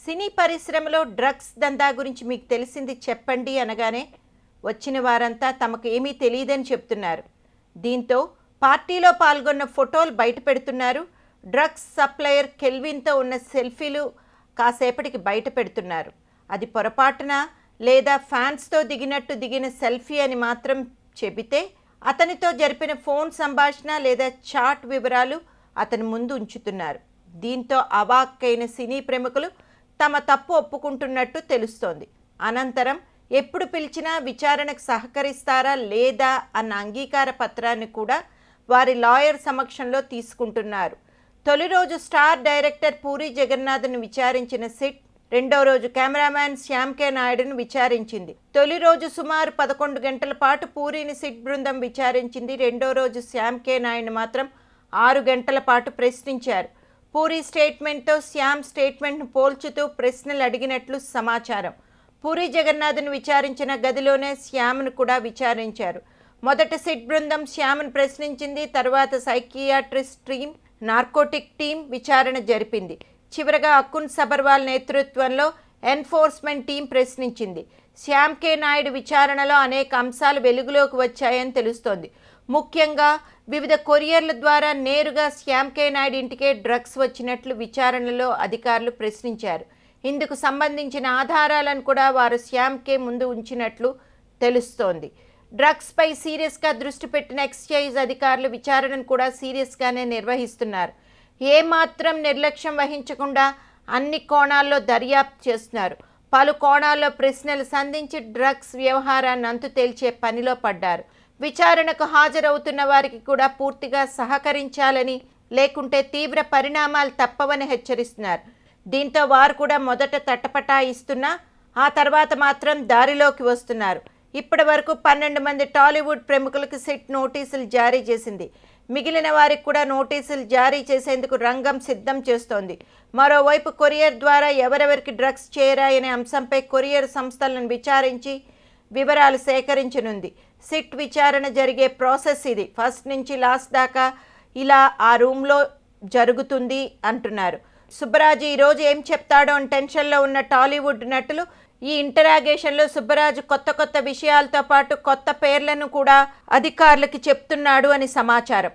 సినీ పరిశ్రమలో డ్రగ్స్ దందా గురించి మీకు తెలిసింది చెప్పండి అనగానే వచ్చిన వారంతా తమకు ఏమీ తెలియదని చెప్తున్నారు. దీంతో పార్టీలో పాల్గొన్న ఫోటోలు బయట పెడుతున్నారు. డ్రగ్స్ సప్లయర్ కెల్విన్తో ఉన్న సెల్ఫీలు కాసేపటికి బయట పెడుతున్నారు. అది పొరపాటున లేదా ఫ్యాన్స్తో దిగిన సెల్ఫీ అని మాత్రం చెబితే అతనితో జరిపిన ఫోన్ సంభాషణ లేదా చాట్ వివరాలు అతని ముందు ఉంచుతున్నారు. దీంతో అవాక్కైన సినీ ప్రముఖులు తమ తప్పు ఒప్పుకుంటున్నట్టు తెలుస్తోంది. అనంతరం ఎప్పుడు పిలిచినా విచారణకు సహకరిస్తారా లేదా అన్న అంగీకార పత్రాన్ని కూడా వారి లాయర్ సమక్షంలో తీసుకుంటున్నారు. తొలి రోజు స్టార్ డైరెక్టర్ పూరి జగన్నాథ్ను విచారించిన సిట్ రెండో రోజు కెమెరామ్యాన్ శ్యామ్ కే నాయుడును విచారించింది. తొలి రోజు సుమారు 11 గంటల పాటు పూరిని సిట్ బృందం విచారించింది. రెండో రోజు శ్యామ్ కే నాయుడును మాత్రం 6 గంటల పాటు ప్రశ్నించారు. పూరి స్టేట్మెంట్తో శ్యామ్ స్టేట్మెంట్ను పోల్చుతూ ప్రశ్నలు అడిగినట్లు సమాచారం. పూరి జగన్నాథ్ను విచారించిన గదిలోనే శ్యామ్ను కూడా విచారించారు. మొదట సిట్ బృందం శ్యామ్ను ప్రశ్నించింది. తర్వాత సైకియాట్రిస్ట్ టీం, నార్కోటిక్ టీం విచారణ జరిపింది. చివరగా అకున్ సబర్వాల్ నేతృత్వంలో ఎన్ఫోర్స్మెంట్ టీం ప్రశ్నించింది. శ్యామ్ కే నాయుడు విచారణలో అనేక అంశాలు వెలుగులోకి వచ్చాయని తెలుస్తోంది. ముఖ్యంగా వివిధ కొరియర్ల ద్వారా నేరుగా శ్యామ్ కే నాయుడు ఇంటికే డ్రగ్స్ వచ్చినట్లు విచారణలో అధికారులు ప్రశ్నించారు. ఇందుకు సంబంధించిన ఆధారాలను కూడా వారు శ్యామ్ కే ముందు ఉంచినట్లు తెలుస్తోంది. డ్రగ్స్పై సీరియస్గా దృష్టి పెట్టిన ఎక్సైజ్ అధికారులు విచారణను కూడా సీరియస్గానే నిర్వహిస్తున్నారు. ఏమాత్రం నిర్లక్ష్యం వహించకుండా అన్ని కోణాల్లో దర్యాప్తు చేస్తున్నారు. పలు కోణాల్లో ప్రశ్నలు సంధించి డ్రగ్స్ వ్యవహారాన్ని అంతు తేల్చే పనిలో పడ్డారు. విచారణకు హాజరవుతున్న వారికి కూడా పూర్తిగా సహకరించాలని, లేకుంటే తీవ్ర పరిణామాలు తప్పవని హెచ్చరిస్తున్నారు. దీంతో వారు కూడా మొదట తటపటాయిస్తున్నా ఆ తర్వాత మాత్రం దారిలోకి వస్తున్నారు. ఇప్పటి వరకు 12 మంది టాలీవుడ్ ప్రముఖులకు సిట్ నోటీసులు జారీ చేసింది. మిగిలిన వారికి కూడా నోటీసులు జారీ చేసేందుకు రంగం సిద్ధం చేస్తోంది. మరోవైపు కొరియర్ ద్వారా ఎవరెవరికి డ్రగ్స్ చేరాయనే అంశంపై కొరియర్ సంస్థలను విచారించి వివరాలు సేకరించనుంది. సిట్ విచారణ జరిగే ప్రాసెస్ ఇది. ఫస్ట్ నుంచి లాస్ట్ దాకా ఇలా ఆ రూమ్లో జరుగుతుంది అంటున్నారు. సుబ్బరాజు ఈరోజు ఏం చెప్తాడో అని టెన్షన్లో ఉన్న టాలీవుడ్ నటులు ఈ ఇంటరాగేషన్లో సుబ్బరాజు కొత్త విషయాలతో పాటు కొత్త పేర్లను కూడా అధికారులకి చెప్తున్నాడు అని సమాచారం.